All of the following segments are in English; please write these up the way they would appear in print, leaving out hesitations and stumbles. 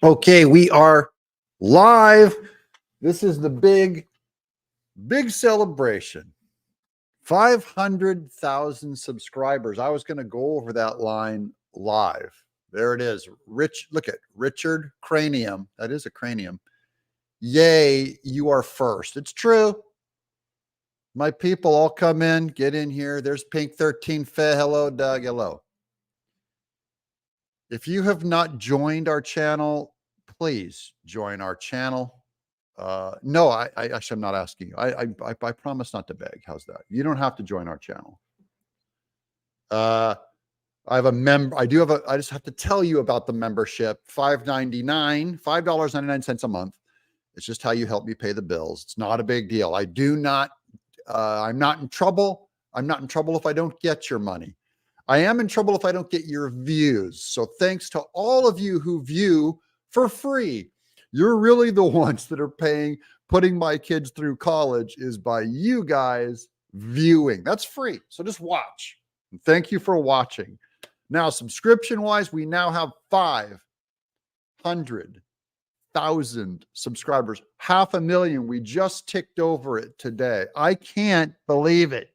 Okay, we are live. This is the big celebration. 500,000 subscribers. I was going to go over that line live. There it is. Look at Richard Cranium. That is a cranium. Yay, you are first. It's true. My people all come in, get in here. There's Pink 13 Fe. Hello, Doug. Hello. If you have not joined our channel, please join our channel. No, I actually, I'm not asking you. I promise not to beg. How's that? You don't have to join our channel. I have a I just have to tell you about the membership. $5.99 a month. It's just how you help me pay the bills. It's not a big deal. I'm not in trouble. I'm not in trouble if I don't get your money. I am in trouble if I don't get your views. So thanks to all of you who view for free. You're really the ones that are putting my kids through college is by you guys viewing. That's free. So just watch. And thank you for watching. Now, subscription wise, we now have 500,000 subscribers, 500,000. We just ticked over it today. I can't believe it.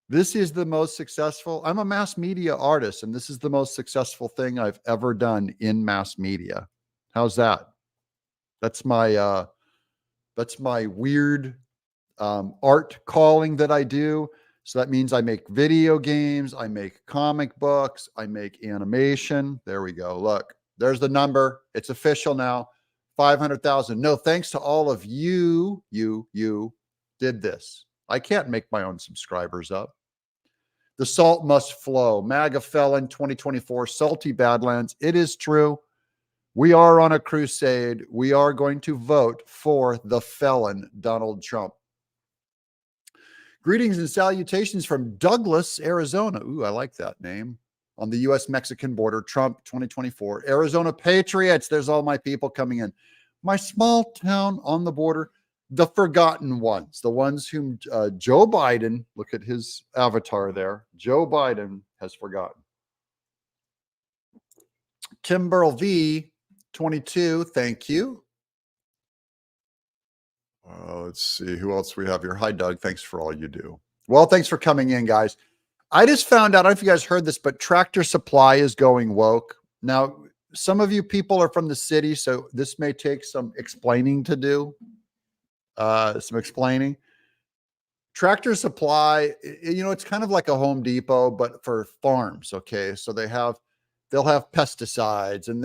This is the most successful. I'm a mass media artist, and this is the most successful thing I've ever done in mass media. How's that? That's my weird art calling that I do. So that means I make video games, I make comic books, I make animation. There we go. Look, there's the number. It's official now. 500,000. No, thanks to all of you did this. I can't make my own subscribers up. The salt must flow. MAGA felon 2024, salty Badlands. It is true. We are on a crusade. We are going to vote for the felon, Donald Trump. Greetings and salutations from Douglas, Arizona. Ooh, I like that name. On the U.S.-Mexican border, Trump 2024. Arizona Patriots. There's all my people coming in. My small town on the border. The forgotten ones, the ones whom Joe Biden, look at his avatar there, Joe Biden has forgotten. Timber V 22, thank you. Let's see who else we have here. Hi, Doug. Thanks for all you do. Well, thanks for coming in, guys. I just found out, I don't know if you guys heard this, but Tractor Supply is going woke. Now, some of you people are from the city, so this may take some explaining to do. Some explaining. Tractor Supply, it's kind of like a Home Depot, but for farms. Okay. So they'll have pesticides, and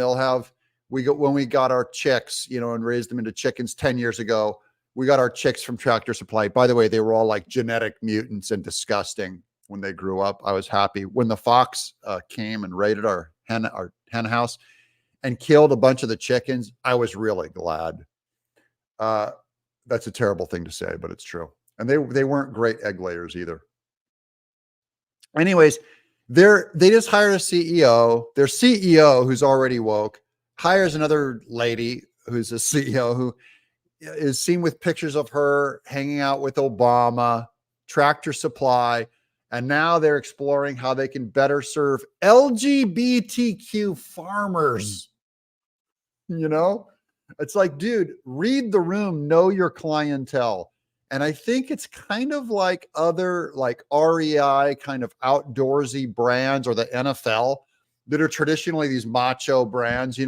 when we got our chicks, and raised them into chickens 10 years ago, we got our chicks from Tractor Supply. By the way, they were all like genetic mutants and disgusting when they grew up. I was happy when the fox came and raided our hen house and killed a bunch of the chickens. I was really glad. That's a terrible thing to say, but it's true. And they weren't great egg layers either. Anyways, they just hired a CEO. Their CEO, who's already woke, hires another lady who's a CEO who is seen with pictures of her hanging out with Obama, Tractor Supply, and now they're exploring how they can better serve LGBTQ farmers. It's like, dude, read the room, know your clientele. And I think it's kind of like other like REI kind of outdoorsy brands or the NFL that are traditionally these macho brands,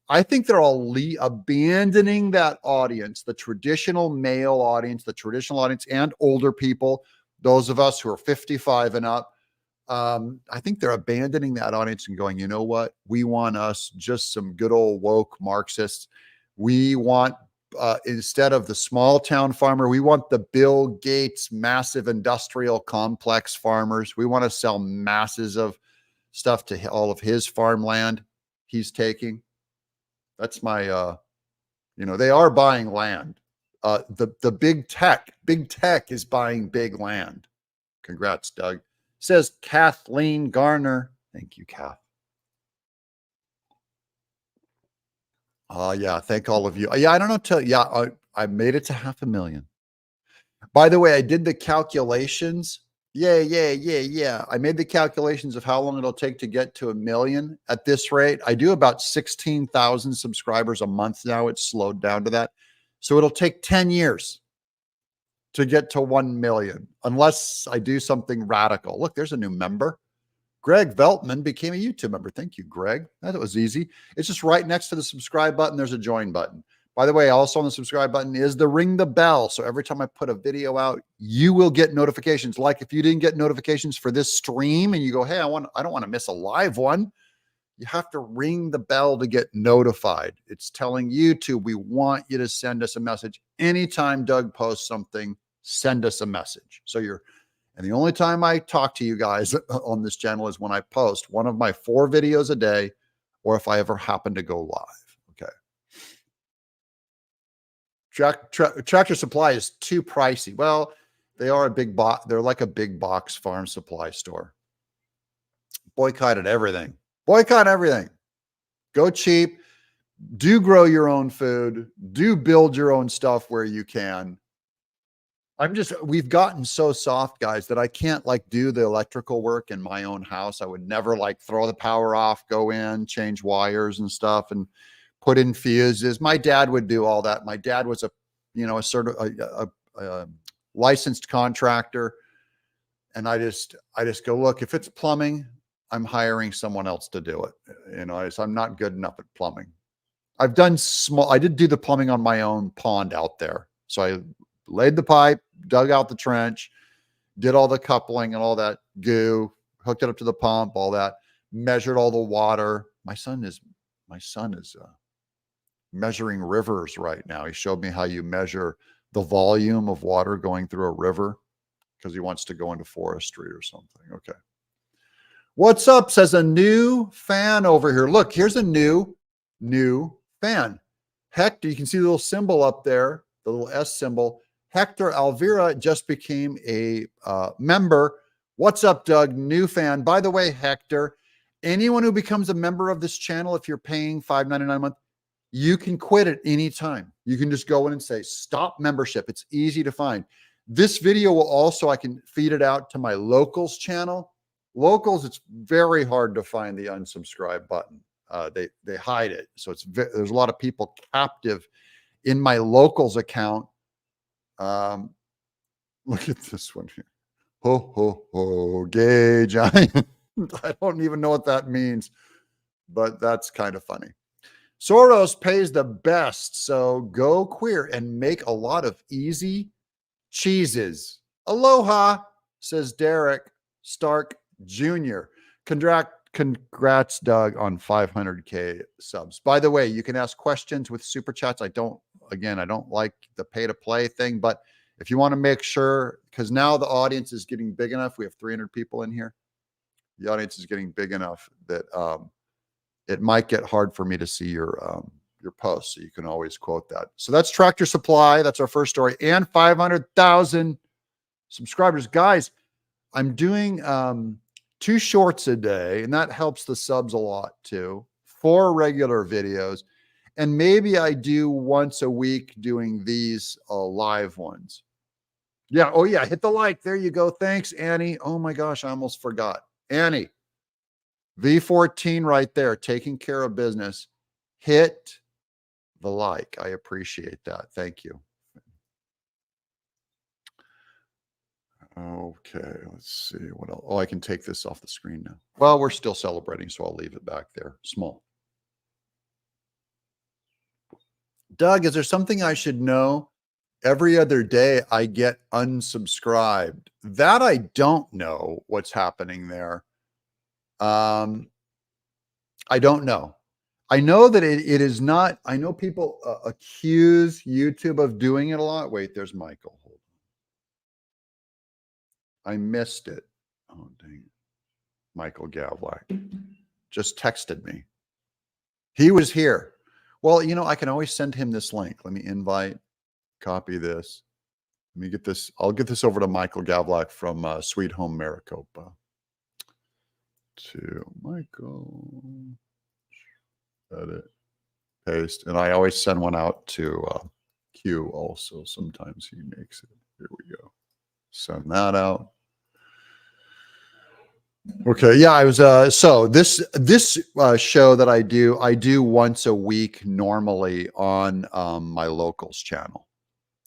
I think they're all abandoning that audience, the traditional male audience, the traditional audience, and older people, those of us who are 55 and up. I think they're abandoning that audience and going, you know what? We want us just some good old woke Marxists. We want, instead of the small town farmer, we want the Bill Gates massive industrial complex farmers. We want to sell masses of stuff to all of his farmland he's taking. That's my, they are buying land. The big tech is buying big land. Congrats, Doug. Says Kathleen Garner. Thank you, Kath. Yeah, thank all of you. Yeah, I don't know. I made it to 500,000. By the way, I did the calculations. Yeah. I made the calculations of how long it'll take to get to 1 million. At this rate, I do about 16,000 subscribers a month now. It's slowed down to that. So it'll take 10 years to get to 1 million, unless I do something radical. Look, there's a new member. Greg Veltman became a YouTube member. Thank you, Greg. That was easy. It's just right next to the subscribe button. There's a join button. By the way, also on the subscribe button is the ring the bell. So every time I put a video out, you will get notifications. Like if you didn't get notifications for this stream and you go, hey, I don't want to miss a live one. You have to ring the bell to get notified. It's telling YouTube, we want you to send us a message. Anytime Doug posts something, send us a message. And the only time I talk to you guys on this channel is when I post one of my 4 videos a day, or if I ever happen to go live. Okay. Tractor Supply is too pricey. Well, they are a big box. They're like a big box farm supply store. Boycotted everything. Boycott everything. Go cheap. Do grow your own food. Do build your own stuff where you can. We've gotten so soft, guys, that I can't like do the electrical work in my own house. I would never like throw the power off, go in, change wires and stuff and put in fuses. My dad would do all that. My dad was a licensed contractor. And I just go, look, if it's plumbing, I'm hiring someone else to do it. I'm not good enough at plumbing. I did do the plumbing on my own pond out there. So I laid the pipe, dug out the trench, did all the coupling and all that goo, hooked it up to the pump, all that, measured all the water. My son is measuring rivers right now. He showed me how you measure the volume of water going through a river because he wants to go into forestry or something. Okay. What's up? Says a new fan over here. Look, here's a new fan. Hector, you can see the little symbol up there, the little S symbol. Hector Alvira just became a member. What's up, Doug? New fan. By the way, Hector, anyone who becomes a member of this channel, if you're paying $5.99 a month, you can quit at any time. You can just go in and say, stop membership. It's easy to find. This video will also, I can feed it out to my locals channel. Locals, it's very hard to find the unsubscribe button. They hide it. So there's a lot of people captive in my locals account. Look at this one here. Ho, ho, ho, gay giant. I don't even know what that means, but that's kind of funny. Soros pays the best, so go queer and make a lot of easy cheeses. Aloha, says Derek Stark Jr. Congrats, Doug, on 500K subs. By the way, you can ask questions with super chats. I don't like the pay to play thing, but if you want to make sure, because now the audience is getting big enough, we have 300 people in here. The audience is getting big enough that it might get hard for me to see your posts. So you can always quote that. So that's Tractor Supply. That's our first story, and 500,000 subscribers. Guys, I'm doing 2 shorts a day, and that helps the subs a lot too. 4 regular videos, and maybe I do once a week doing these live ones. Yeah. Oh yeah. Hit the like. There you go. Thanks, Annie. Oh my gosh, I almost forgot. Annie, V14 right there, taking care of business. Hit the like. I appreciate that. Thank you. Okay, let's see what else. Oh, I can take this off the screen now. Well, we're still celebrating, so I'll leave it back there. Small. Doug, is there something I should know? Every other day I get unsubscribed. That I don't know what's happening there. I don't know. I know that it is not. I know people accuse YouTube of doing it a lot. Wait, there's Michael. Hold on. I missed it. Oh, dang it. Michael Gavlak just texted me. He was here. Well, I can always send him this link. Let me invite, copy this. Let me get this. I'll get this over to Michael Gavlak from Sweet Home Maricopa. To Michael. Edit. Paste. And I always send one out to Q also. Sometimes he makes it. Here we go. Send that out. Okay. Yeah, I was so this show that I do once a week normally on my locals channel,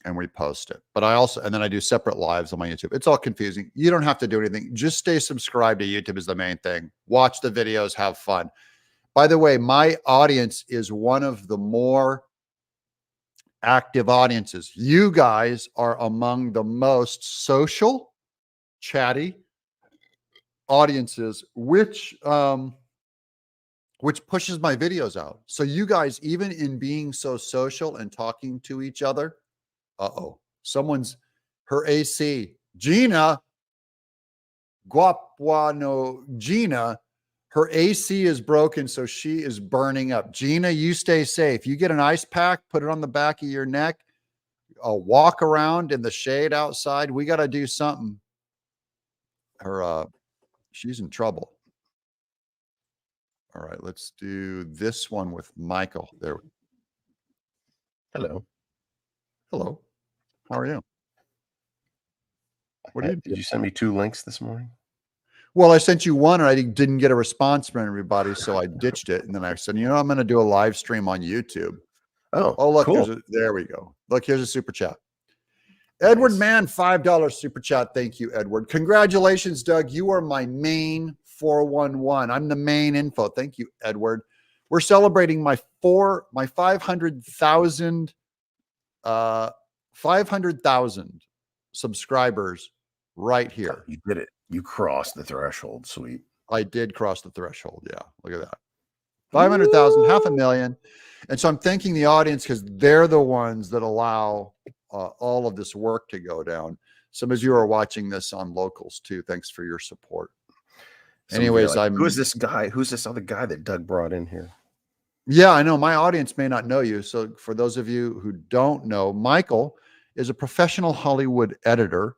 and we post it. But I also, and then I do separate lives on my YouTube. It's all confusing. You don't have to do anything. Just stay subscribed to YouTube is the main thing. Watch the videos, have fun. By the way, my audience is one of the more active audiences. You guys are among the most social, chatty audiences, which pushes my videos out. So you guys, even in being so social and talking to each other, someone's her AC, Gina, Guapuano Gina, her AC is broken, so she is burning up. Gina, you stay safe. You get an ice pack, put it on the back of your neck, walk around in the shade outside. We got to do something. She's in trouble. All right, let's do this one with Michael. There. Hello. Hello. How are you? What are you doing? Did you send me 2 links this morning? Well, I sent you one and I didn't get a response from everybody, so I ditched it. And then I said, you know, I'm going to do a live stream on YouTube. Oh, look, cool. There we go. Look, here's a super chat. Edward Nice. Mann, $5 super chat. Thank you, Edward. Congratulations, Doug. You are my main 411. I'm the main info. Thank you, Edward. We're celebrating my 500,000 subscribers right here. You did it. You crossed the threshold. Sweet. I did cross the threshold. Yeah. Look at that. 500,000, 500,000. And so I'm thanking the audience because they're the ones that allow all of this work to go down. Some of you are watching this on locals too. Thanks for your support. Anyways, like, who is this guy? Who's this other guy that Doug brought in here? Yeah, I know. My audience may not know you. So for those of you who don't know, Michael is a professional Hollywood editor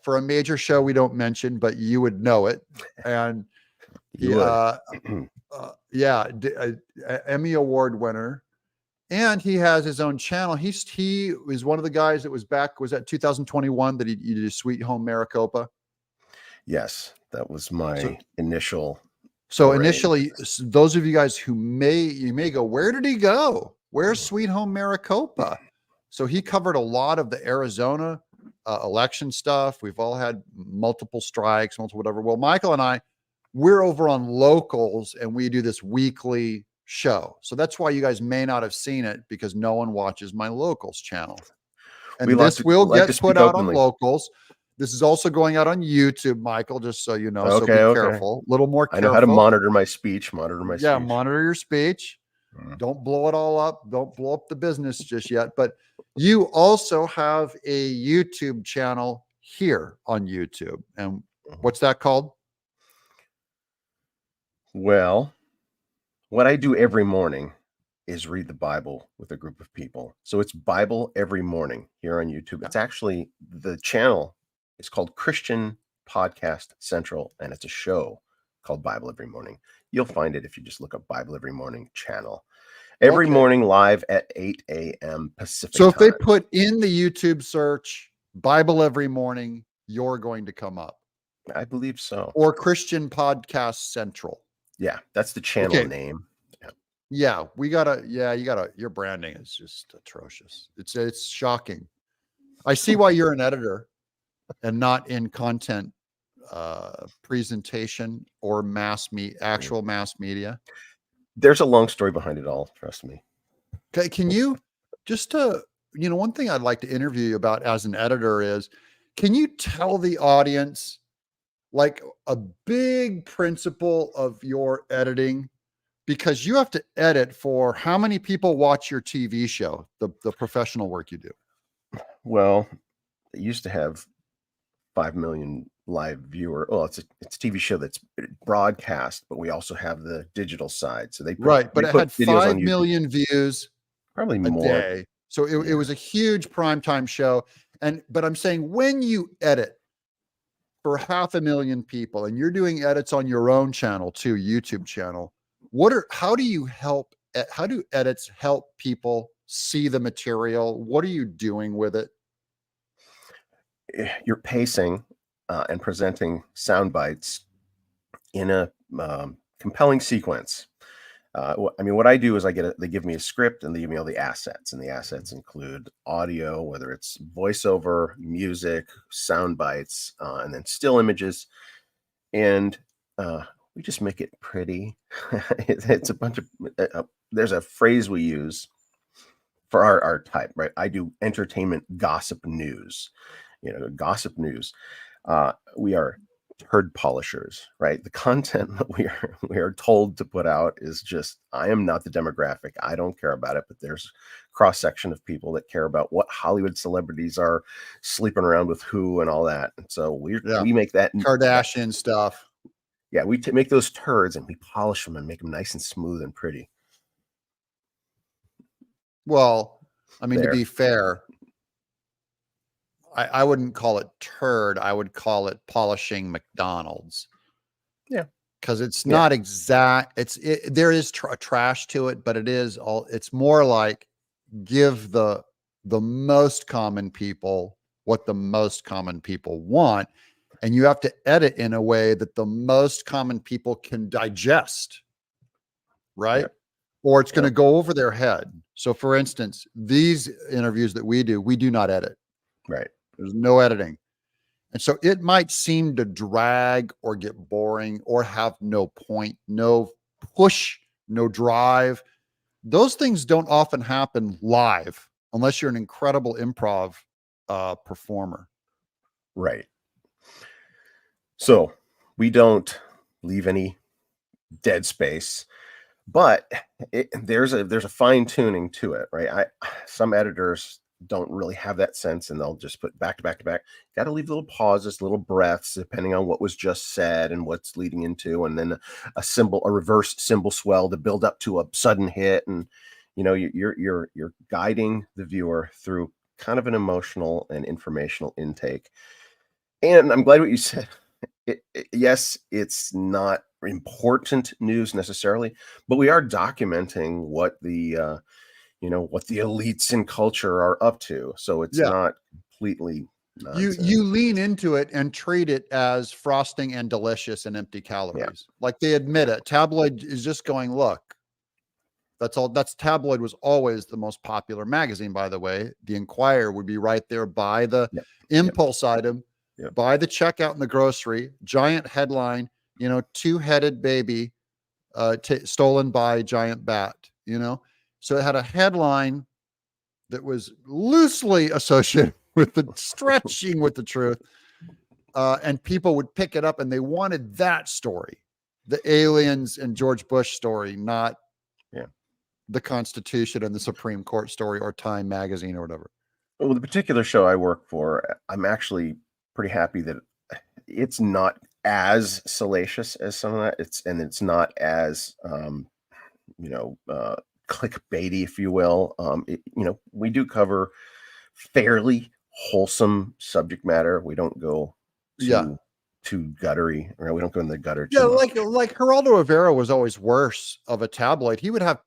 for a major show we don't mention, but you would know it. And he, Emmy Award winner. And he has his own channel. He is one of the guys that was that 2021 that he did Sweet Home Maricopa? Yes, that was my initial. So initially, those of you guys who may go, where did he go? Where's Sweet Home Maricopa? So he covered a lot of the Arizona election stuff. We've all had multiple strikes, multiple whatever. Well, Michael and we're over on locals and we do this weekly show. So that's why you guys may not have seen it, because no one watches my locals channel. And this will get put out on locals. This is also going out on YouTube, Michael, just so you know. Okay, so be careful. A little more careful. I know how to monitor my speech. Yeah, monitor your speech. Don't blow it all up. Don't blow up the business just yet. But you also have a YouTube channel here on YouTube. And what's that called? Well, what I do every morning is read the Bible with a group of people. So it's Bible every morning here on YouTube. It's actually, the channel is called Christian Podcast Central, and it's a show called Bible Every Morning. You'll find it if you just look up Bible Every Morning channel. Every morning live at 8 a.m. Pacific time. So if they put in the YouTube search Bible Every Morning, you're going to come up. I believe so. Or Christian Podcast Central. Yeah, that's the channel name. Yeah, your branding is just atrocious. It's shocking. I see why you're an editor and not in content presentation or actual mass media. There's a long story behind it all, trust me. Okay, can you one thing I'd like to interview you about as an editor is, can you tell the audience like a big principle of your editing? Because you have to edit for how many people watch your TV show, the professional work you do? Well, it used to have 5 million live viewer. Oh, it's a TV show that's broadcast, but we also have the digital side. So but it had 5 million views, probably a more day. So it was a huge primetime show. But I'm saying, when you edit for 500,000 people, and you're doing edits on your own channel too, YouTube channel, how do edits help people see the material? What are you doing with it? You're pacing and presenting sound bites in a compelling sequence. I mean, what I do is they give me a script and they give me all the assets, and the assets include audio, whether it's voiceover, music, sound bites, and then still images. And we just make it pretty. It's a bunch of, there's a phrase we use for our type, right? I do entertainment gossip news, gossip news. We are turd polishers, right? The content that we are told to put out is just, I am not the demographic. I don't care about it, but there's cross section of people that care about what Hollywood celebrities are sleeping around with who and all that. And so we make that Kardashian stuff. Yeah, we make those turds and we polish them and make them nice and smooth and pretty. Well, I mean, to be fair, I wouldn't call it turd. I would call it polishing McDonald's. Yeah. Because it's not exact. There is trash to it, but it's more like give the most common people what the most common people want. And you have to edit in a way that the most common people can digest. Right. Yeah. Or it's going to go over their head. So for instance, these interviews that we do not edit. Right. There's no editing. And so it might seem to drag or get boring or have no point, no push, no drive. Those things don't often happen live unless you're an incredible improv performer. Right. So we don't leave any dead space, but there's a fine tuning to it, right? Some editors don't really have that sense, and they'll just put back to back to back. Got to leave little pauses, little breaths, depending on what was just said and what's leading into, and then a reverse cymbal swell to build up to a sudden hit, and you're guiding the viewer through kind of an emotional and informational intake. And I'm glad what you said. Yes, it's not important news necessarily, but we are documenting what the what the elites in culture are up to. So it's not completely nonsense. You lean into it and treat it as frosting and delicious and empty calories. Like they admit it. Tabloid is just going, look, Tabloid was always the most popular magazine, by the way. The Inquirer would be right there by the impulse item, by the checkout in the grocery, giant headline, two-headed baby stolen by giant bat, So it had a headline that was loosely associated with the stretching with the truth. And people would pick it up and they wanted that story, the aliens and George Bush story, not the Constitution and the Supreme Court story or Time magazine or whatever. Well, the particular show I work for, I'm actually pretty happy that it's not as salacious as some of that. It's not as, clickbaity, if you will. We do cover fairly wholesome subject matter. We don't go too guttery, or we don't go in the gutter too much. like Geraldo Rivera was always worse of a tabloid. He would have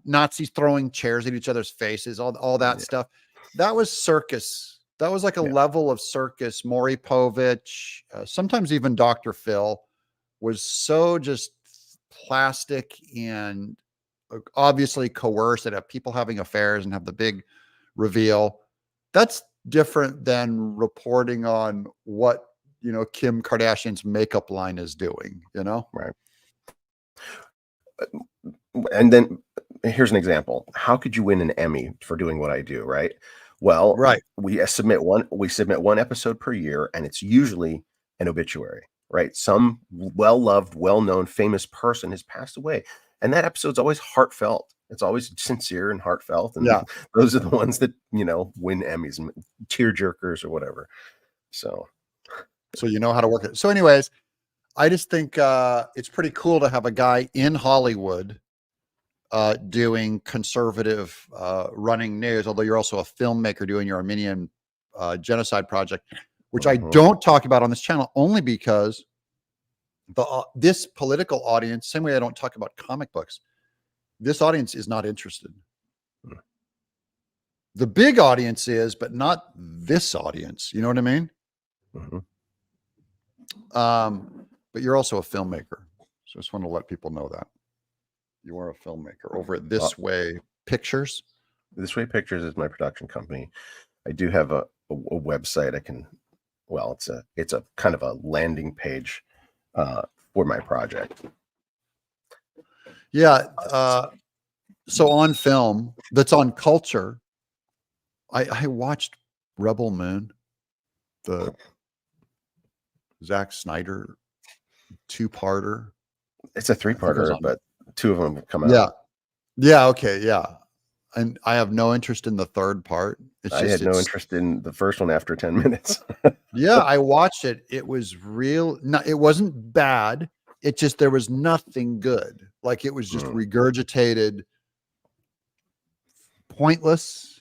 Nazis throwing chairs at each other's faces, all that stuff. That was circus. That was like a level of circus. Maury Povich, sometimes even Dr. Phil, was so just plastic and obviously coerced. That have people having affairs and have the big reveal. That's different than reporting on what Kim Kardashian's makeup line is doing. Right. And then here's an example. How could you win an Emmy for doing what I do? Right. Well, we submit one episode per year, and it's usually an obituary, right? Some well-loved, well-known, famous person has passed away, and that episode's always heartfelt. It's always sincere and heartfelt, and those are the ones that win Emmys, and tear jerkers or whatever. So you know how to work it. So, anyways, I just think it's pretty cool to have a guy in Hollywood doing conservative running news, although you're also a filmmaker doing your Armenian genocide project, which I don't talk about on this channel only because this political audience, same way I don't talk about comic books, this audience is not interested. The big audience is, but not this audience. You know what I mean? But you're also a filmmaker. So I just want to let people know that you are a filmmaker over at This Way Pictures. This Way Pictures is my production company. I do have a website. It's a kind of a landing page for my project. Yeah. So on film, that's on Culture, I watched Rebel Moon, the Zack Snyder 2-parter. It's a 3-parter, but 2 of them have come out. Yeah. Yeah. Okay. Yeah. And I have no interest in the 3rd part. I had no interest in the first one after 10 minutes. Yeah, I watched it. It was it wasn't bad. It just, there was nothing good. Like, it was just regurgitated, pointless.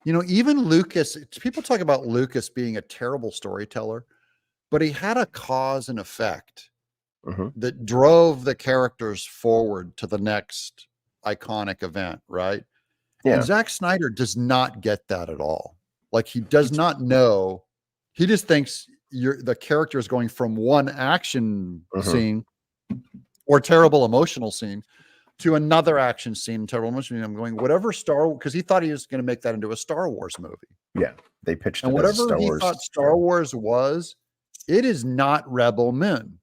You know, even Lucas, people talk about Lucas being a terrible storyteller, but he had a cause and effect that drove the characters forward to the next iconic event, right? Yeah. And Zack Snyder does not get that at all. Like, he does not know. He just thinks the character is going from one action scene or terrible emotional scene to another action scene, terrible emotional scene. I'm going, whatever because he thought he was going to make that into a Star Wars movie. Yeah, they pitched it and as whatever Star he Wars. thought Star Wars was, it is not Rebel Moon.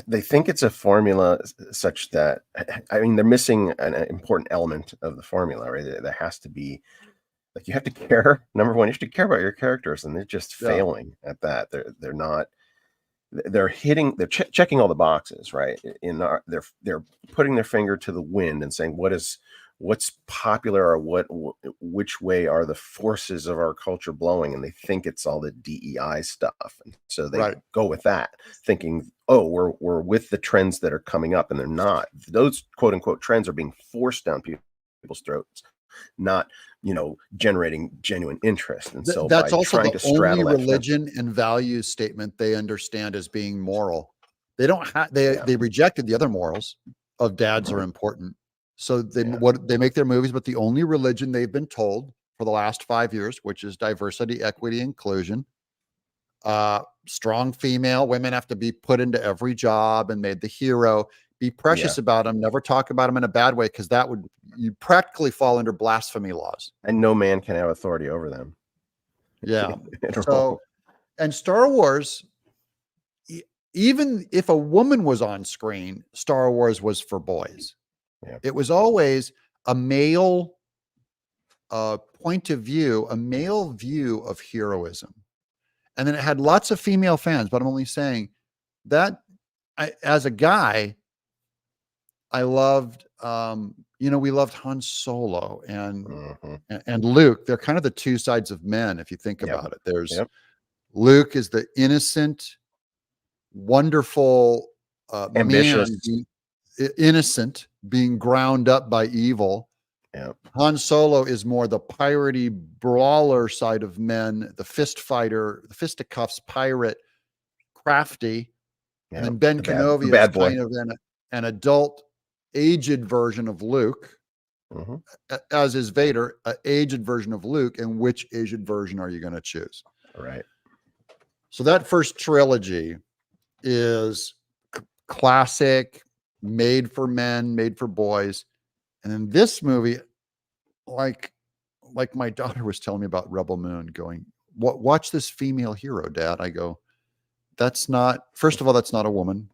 They think it's a formula such that, I mean, they're missing an important element of the formula, right? There has to be, like, you have to care. Number one, you have to care about your characters, and they're just failing at that. They're not. They're checking all the boxes, right? They're putting their finger to the wind and saying what's popular, or which way are the forces of our culture blowing, and they think it's all the DEI stuff, and so they go with that, thinking, oh, we're with the trends that are coming up, and they're not. Those quote unquote trends are being forced down people's throats, not generating genuine interest. And so that's also the only religion and values statement they understand as being moral. They don't have they rejected the other morals of dads are important. So they make their movies, but the only religion they've been told for the last 5 years, which is diversity, equity, inclusion, strong female, women have to be put into every job and made the hero, be precious about them, never talk about them in a bad way, because you practically fall under blasphemy laws. And no man can have authority over them. Yeah. So, and Star Wars, even if a woman was on screen, Star Wars was for boys. Yeah. It was always a male point of view, a male view of heroism. And then it had lots of female fans, but I'm only saying that as a guy, I loved, we loved Han Solo and Luke. They're kind of the two sides of men, if you think about it. There's Luke is the innocent, wonderful, ambitious, man, innocent, being ground up by evil. Han Solo is more the piratey brawler side of men, the fist fighter, the fisticuffs pirate, crafty. And then Ben Kenobi is kind of an adult, aged version of Luke, as is Vader, an aged version of Luke. And which aged version are you going to choose? Right. So that first trilogy is classic, made for men, made for boys. And then this movie, like my daughter was telling me about Rebel Moon, going, watch this female hero, Dad. I go, first of all, that's not a woman.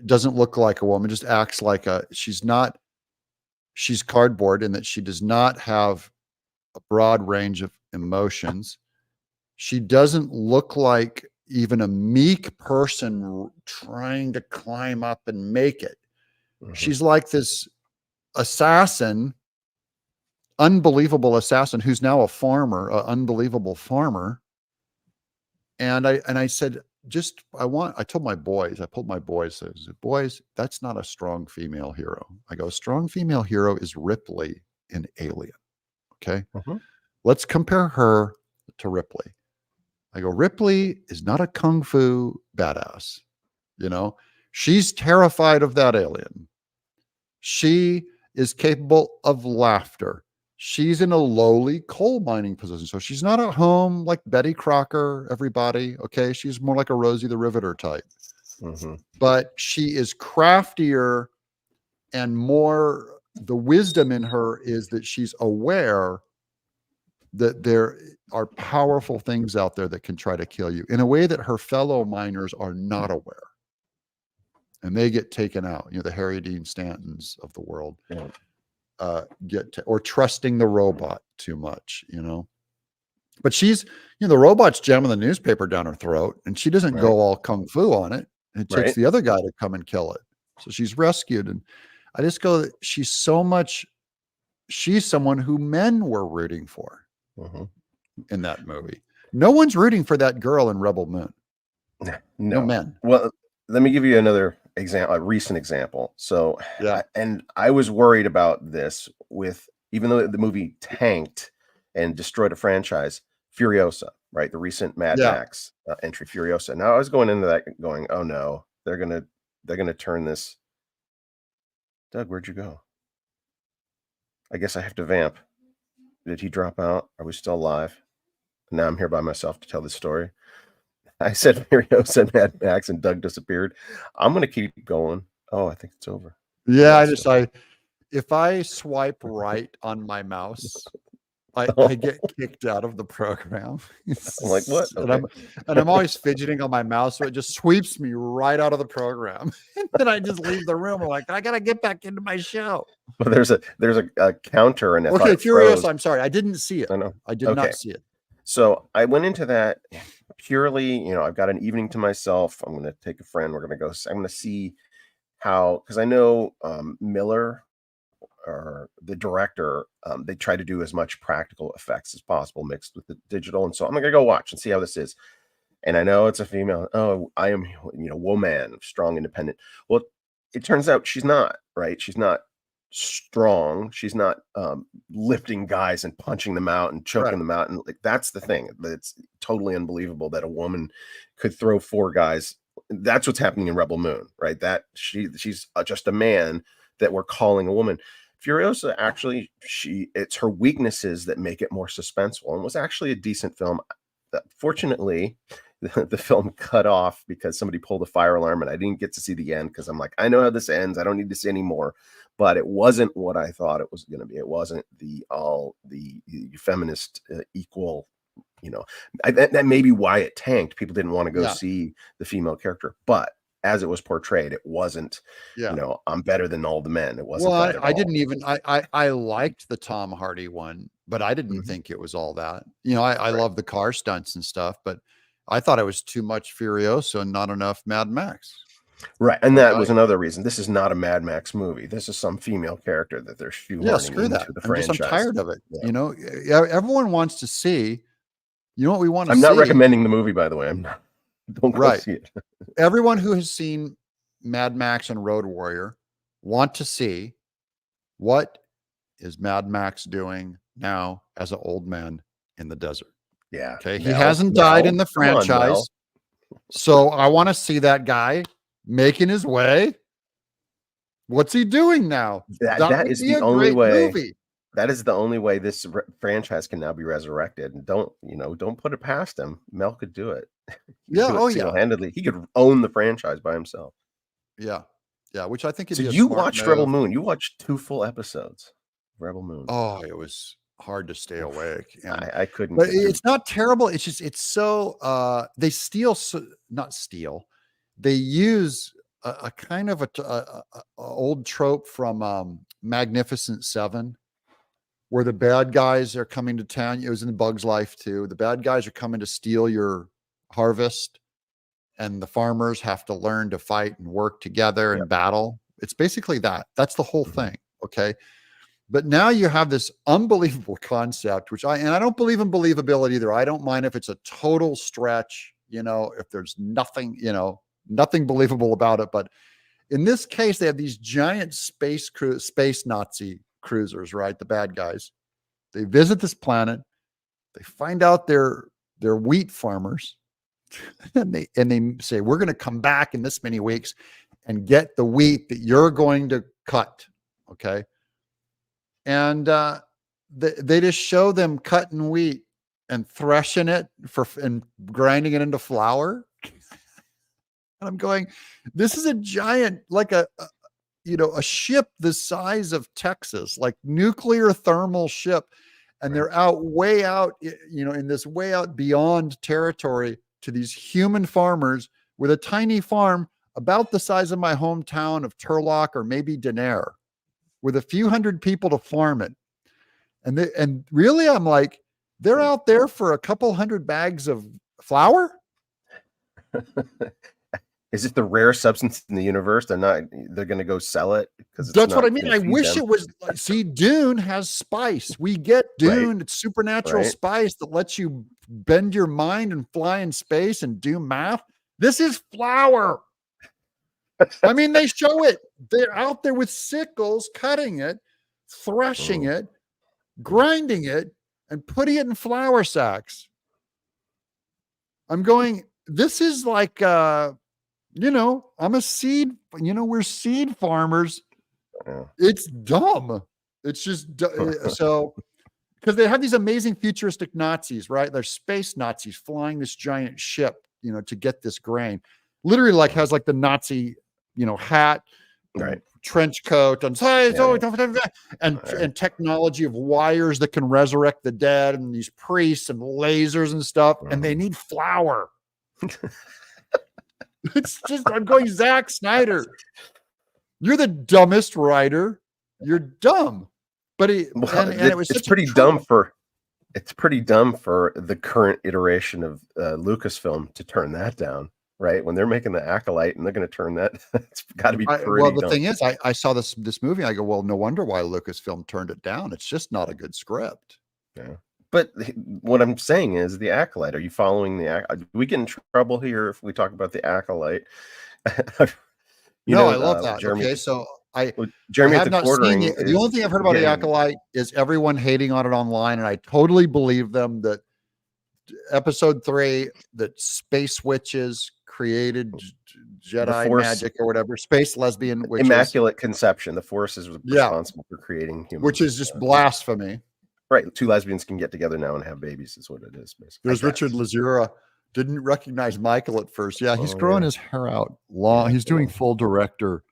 Doesn't look like a woman, just acts like she's cardboard in that she does not have a broad range of emotions. She doesn't look like even a meek person trying to climb up and make it. She's like this assassin, unbelievable assassin, who's now a farmer, an unbelievable farmer. And I said, I told my boys, I pulled my boys, I said, boys, that's not a strong female hero. I go, a strong female hero is Ripley in Alien. Okay. Let's compare her to Ripley. I go, Ripley is not a kung fu badass. She's terrified of that alien. She is capable of laughter. she's in a lowly coal mining position. So she's not at home like Betty Crocker, everybody. Okay. She's more like a Rosie the Riveter type, but she is craftier and more. The wisdom in her is that she's aware that there are powerful things out there that can try to kill you in a way that her fellow miners are not aware. And they get taken out, you know, the Harry Dean Stantons of the world. Or trusting the robot too much, you know. But she's, you know, the robot's jamming the newspaper down her throat, and she doesn't go all kung fu on it. It takes the other guy to come and kill it. So she's rescued. And I just go, she's someone who men were rooting for in that movie. No one's rooting for that girl in Rebel Moon. No men. Well, let me give you another example, a recent example. So, and I was worried about this with, even though the movie tanked and destroyed a franchise, Furiosa, right? The recent Mad Max entry, Furiosa. Now I was going into that going, oh no, they're gonna turn this. Doug, where'd you go? I guess I have to vamp. Did he drop out? Are we still live? Now I'm here by myself to tell this story. I said Furiosa, Mad Max, and Doug disappeared. I'm going to keep going. Oh, I think it's over. Yeah, if I swipe right on my mouse, I get kicked out of the program. I'm like, what? Okay. And I'm always fidgeting on my mouse, so it just sweeps me right out of the program. And then I just leave the room. I'm like, I got to get back into my show. But there's a counter. And okay, Furious, I'm sorry. I didn't see it. I did not see it. So I went into that purely, you know, I've got an evening to myself. I'm going to take a friend. I'm going to see how, because I know Miller, or the director, they try to do as much practical effects as possible mixed with the digital. And so I'm going to go watch and see how this is. And I know it's a female. Oh, I am, you know, woman, strong, independent. Well, it turns out she's not, right? She's not strong. She's not lifting guys and punching them out and choking them out. And like, that's the thing. It's totally unbelievable that a woman could throw 4 guys. That's what's happening in Rebel Moon, right? That she's just a man that we're calling a woman. Furiosa, actually, it's her weaknesses that make it more suspenseful, and was actually a decent film. Fortunately, the film cut off because somebody pulled a fire alarm, and I didn't get to see the end because I'm like, I know how this ends. I don't need to see any more. But it wasn't what I thought it was going to be. It wasn't the feminist equal. You know, that may be why it tanked. People didn't want to go see the female character, but as it was portrayed, it wasn't, you know, I'm better than all the men. It wasn't. Well, I didn't even, I liked the Tom Hardy one, but I didn't think it was all that. You know, I love the car stunts and stuff, but I thought it was too much Furiosa and not enough Mad Max. Right. And that was another reason. This is not a Mad Max movie. This is some female character that they're shoehorning into the franchise. I'm tired of it. Yeah. You know, everyone wants to see, you know what we want to see. I'm not recommending the movie, by the way. I'm not. Don't go see it. Everyone who has seen Mad Max and Road Warrior want to see, what is Mad Max doing now as an old man in the desert? Yeah. Okay. He hasn't died in the franchise. So I want to see that guy making his way. What's he doing now? That is the only way. That is the only way this franchise can now be resurrected. And don't put it past him. Mel could do it. Single-handedly. He could own the franchise by himself. Yeah. Yeah. Which I think. So you watched Rebel Moon. You watched 2 full episodes. Rebel Moon. Oh, it was hard to stay awake. And I couldn't. But it's not terrible. It's just, it's so, they not steal. They use a kind of a old trope from Magnificent Seven, where the bad guys are coming to town. It was in Bug's Life too. The bad guys are coming to steal your harvest, and the farmers have to learn to fight and work together and battle. It's basically that. That's the whole thing. Okay. But now you have this unbelievable concept, which I don't believe in believability either. I don't mind if it's a total stretch, you know, if there's nothing, you know, nothing believable about it. But in this case, they have these giant space Nazi cruisers, right? The bad guys. They visit this planet. They find out they're wheat farmers, and they say, we're going to come back in this many weeks and get the wheat that you're going to cut. Okay. And they just show them cutting wheat and threshing it and grinding it into flour. And I'm going, this is a giant, like a ship the size of Texas, like nuclear thermal ship. And they're way out, in this way out beyond territory to these human farmers with a tiny farm about the size of my hometown of Turlock or maybe Denair, with a few hundred people to farm it. And really, I'm like, they're out there for a couple hundred bags of flour. Is it the rare substance in the universe? They're going to go sell it because that's what I mean. I wish it was like, see, Dune has spice. We get Dune. It's supernatural spice that lets you bend your mind and fly in space and do math. This is flour. I mean, they show it. They're out there with sickles, cutting it, threshing it, grinding it, and putting it in flour sacks. I'm going, this is like, I'm a seed, we're seed farmers. Yeah. It's dumb. It's just so, because they have these amazing futuristic Nazis, right? They're space Nazis flying this giant ship, to get this grain. Literally, like has like the Nazi, hat, trench coat, and technology of wires that can resurrect the dead, and these priests and lasers and stuff, and they need flour. It's just, I'm going, Zack Snyder, you're the dumbest writer. You're dumb. But it was pretty dumb for the current iteration of Lucasfilm to turn that down, right? When they're making the Acolyte and they're going to turn that, it's got to be pretty dumb. Thing is, I saw this movie. I go, well, no wonder why Lucasfilm turned it down. It's just not a good script. Yeah. But what I'm saying is the Acolyte. Are you following the? We get in trouble here if we talk about the Acolyte. I love that. Jeremy, okay, so Jeremy, I have not seen the only thing I've heard about the Acolyte is everyone hating on it online, and I totally believe them that episode 3, that space witches created Jedi magic or whatever, space lesbian witches. Immaculate conception. The Force is responsible for creating humans, which is just blasphemy. Right, 2 lesbians can get together now and have babies. Is what it is. Basically. There's Richard Lazura. Didn't recognize Michael at first. Yeah, he's growing his hair out long. Yeah, he's doing full director.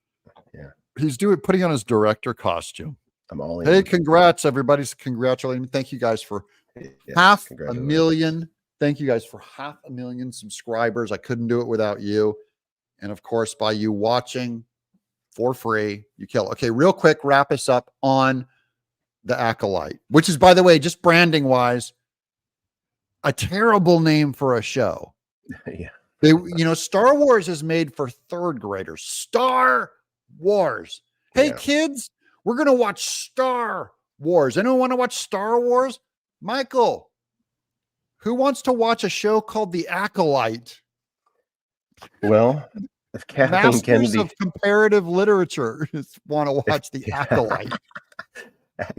Yeah, he's putting on his director costume. I'm all in. Hey, congrats, everybody's congratulating me. Thank you guys for 500,000. Thank you guys for 500,000 subscribers. I couldn't do it without you, and of course by you watching for free. You kill. Okay, real quick, wrap us up on the Acolyte, which is, by the way, just branding wise, a terrible name for a show. Yeah. Star Wars is made for 3rd graders. Star Wars. Hey, kids, we're going to watch Star Wars. Anyone want to watch Star Wars? Michael, who wants to watch a show called The Acolyte? Well, if Kathleen Kennedy of comparative literature want to watch The Acolyte.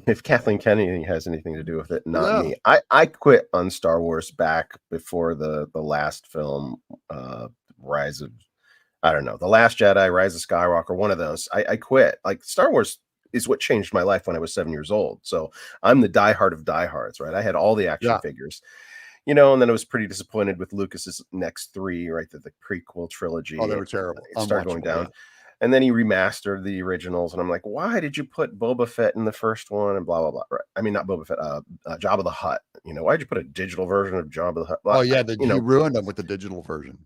If Kathleen Kennedy has anything to do with it, not me. I quit on Star Wars back before the last film, Rise of, I don't know, The Last Jedi, Rise of Skywalker, one of those. I quit. Like, Star Wars is what changed my life when I was 7 years old. So I'm the diehard of diehards, right? I had all the action figures, and then I was pretty disappointed with Lucas's next 3, right? The prequel trilogy. Oh, they were terrible. It started going down. And then he remastered the originals, and I'm like, why did you put Boba Fett in the first one and blah, blah, blah. Right? I mean, not Boba Fett, Jabba the Hutt. Why'd you put a digital version of Jabba the Hutt? Well, you ruined them with the digital version.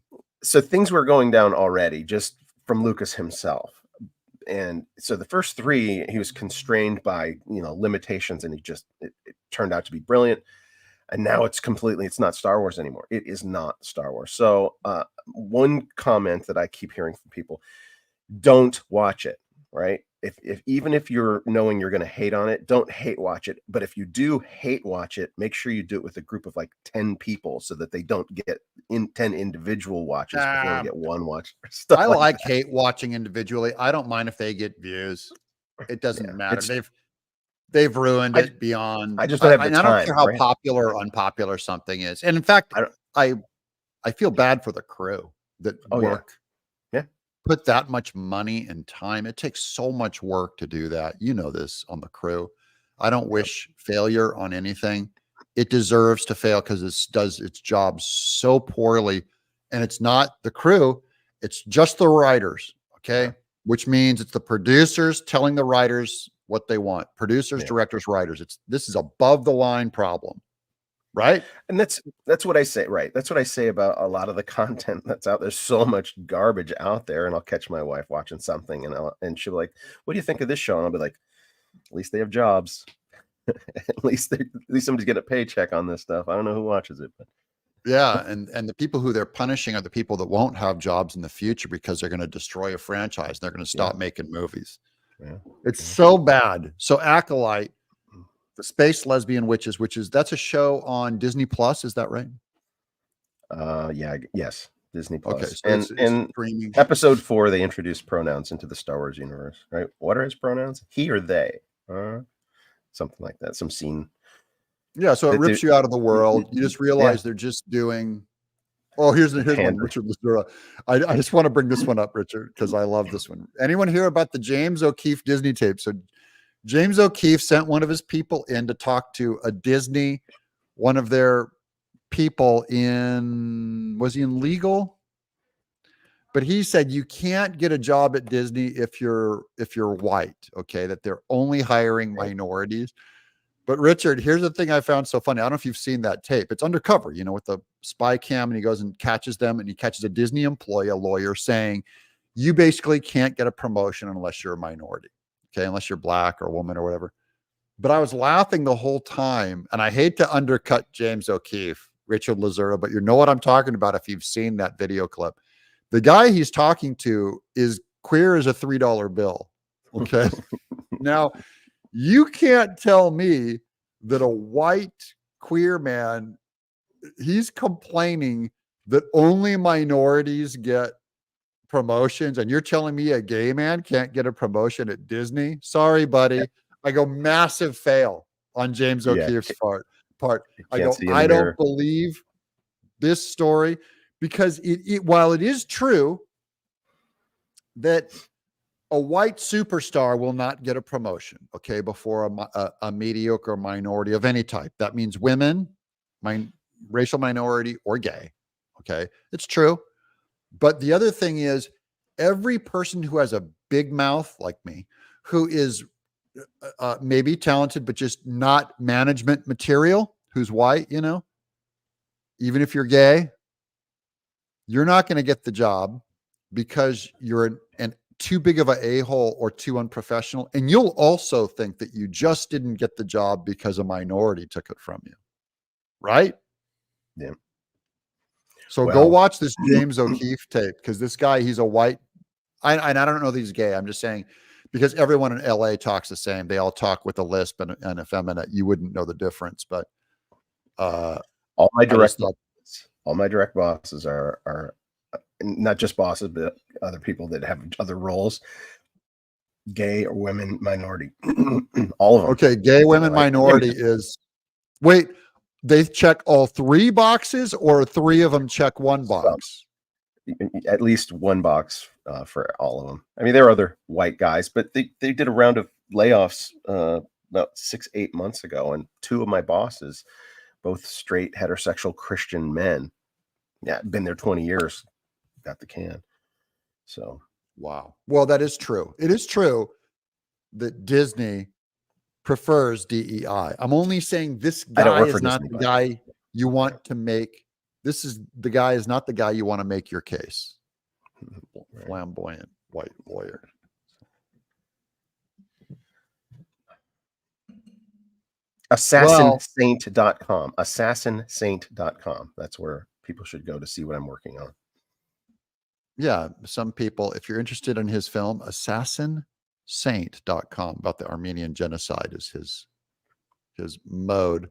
So things were going down already just from Lucas himself. And so the first 3, he was constrained by, limitations, and it turned out to be brilliant. And now it's not Star Wars anymore. It is not Star Wars. So one comment that I keep hearing from people, don't watch it, right? Even if you're knowing you're going to hate on it, don't hate watch it. But if you do hate watch it, make sure you do it with a group of like 10 people so that they don't get 10 individual watches, but they only get one watch. I like hate watching individually. I don't mind if they get views. It doesn't matter. They've ruined it beyond. I just don't have the time. I don't care how popular or unpopular something is. And in fact, I feel bad for the crew that work. Put that much money and time. It takes so much work to do that. You know this on the crew. I don't wish failure on anything. It deserves to fail because it does its job so poorly. And it's not the crew, it's just the writers. Okay. Yeah. Which means it's the producers telling the writers what they want. Producers, Yeah. directors, writers. This is above the line problem. Right. And that's what I say, right? That's what I say about a lot of the content that's out. There's so much garbage out there, and I'll catch my wife watching something, and she'll be like, "What do you think of this show?" And I'll be like, "At least they have jobs. at least somebody's getting a paycheck on this stuff. I don't know who watches it, but Yeah, and the people who they're punishing are the people that won't have jobs in the future because they're going to destroy a franchise. They're going to stop making movies. yeah, It's so bad. So Acolyte, the Space Lesbian Witches, that's a show on Disney Plus. Is that right? yes, Disney Okay, Plus. so it's And streaming. episode 4, they introduced pronouns into the Star Wars universe, right? What are his pronouns? He or they? Something like that. Some scene. Yeah, so it rips you out of the world. You just realize they're just doing. Oh, here's one, Richard Lazura. I just want to bring this one up, Richard, because I love this one. Anyone hear about the James O'Keefe Disney tape? So James O'Keefe sent one of his people in to talk to a Disney, one of their people was he in legal? But he said you can't get a job at Disney if you're white, okay, that they're only hiring minorities. But Richard, here's the thing I found so funny. I don't know if you've seen that tape. It's undercover, with the spy cam, and he goes and catches them, and he catches a Disney employee, a lawyer, saying, you basically can't get a promotion unless you're a minority. Okay, unless you're black or a woman or whatever. But I was laughing the whole time, and I hate to undercut James O'Keefe, Richard Lazura, but you know what I'm talking about if you've seen that video clip. The guy he's talking to is queer as a $3 bill. Okay. Now, you can't tell me that a white queer man, he's complaining that only minorities get promotions, and you're telling me a gay man can't get a promotion at Disney? Sorry, buddy. I go, massive fail on James O'Keefe's part. I go, I don't believe this story, because while it is true that a white superstar will not get a promotion, okay, before a mediocre minority of any type. That means women, racial minority, or gay. Okay, it's true. But the other thing is, every person who has a big mouth like me, who is maybe talented, but just not management material, who's white, even if you're gay, you're not going to get the job because you're an too big of an a-hole or too unprofessional. And you'll also think that you just didn't get the job because a minority took it from you. Right? Yeah. So go watch this James O'Keefe tape, because this guy, he's a white. I don't know that he's gay. I'm just saying, because everyone in LA talks the same. They all talk with a lisp and effeminate. You wouldn't know the difference, but all my direct bosses are not just bosses, but other people that have other roles, gay or women, minority, all of them. Okay, gay, women, minority is. Wait, they check all 3 boxes, or 3 of them check 1 box? At least 1 box for all of them. I mean, there are other white guys, but they did a round of layoffs about 6-8 months ago, and 2 of my bosses, both straight heterosexual Christian men, been there 20 years, got the can. So wow. Well, that is true. It is true that Disney prefers DEI. I'm only saying this guy is not the guy you want to make. The guy is not the guy you want to make your case. Flamboyant white lawyer. AssassinSaint.com. AssassinSaint.com. That's where people should go to see what I'm working on. Yeah, some people, if you're interested in his film, AssassinSaint.com, about the Armenian genocide, is his mode.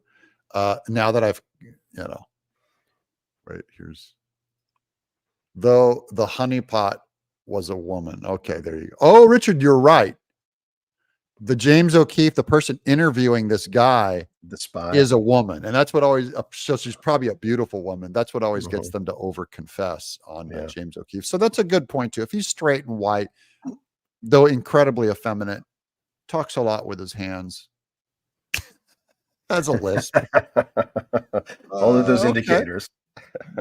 Now that I've, right, here's, though the honeypot was a woman. Okay, there you go. Oh, Richard, you're right. The James O'Keefe, the person interviewing this guy, the spy, is a woman. And that's what always, so she's probably a beautiful woman. That's what always gets them to over confess on James O'Keefe. So that's a good point too. If he's straight and white, though incredibly effeminate, talks a lot with his hands. That's a lisp. All of those Okay. indicators.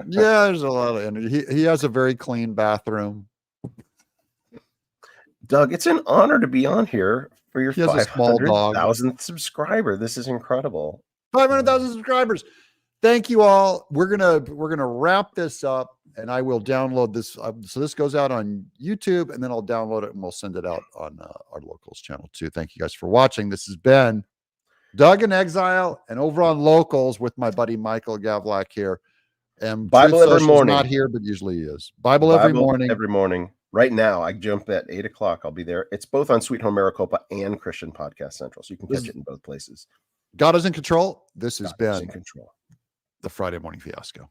Yeah, there's a lot of energy. He has a very clean bathroom. Doug, it's an honor to be on here for your He has a small dog. 500,000th subscriber. This is incredible. 500,000 subscribers. Thank you all. We're gonna wrap this up, and I will download this. So this goes out on YouTube, and then I'll download it and we'll send it out on our Locals channel too. Thank you guys for watching. This has been Doug in Exile, and over on Locals with my buddy Michael Gavlak here. And Bible Truth every Social's morning. not here, but usually he is. Bible every morning. Every morning. Right now, I jump at 8 o'clock. I'll be there. It's both on Sweet Home Maricopa and Christian Podcast Central, so you can catch it in both places. God is in control. This has been in control. the Friday Morning Fiasco.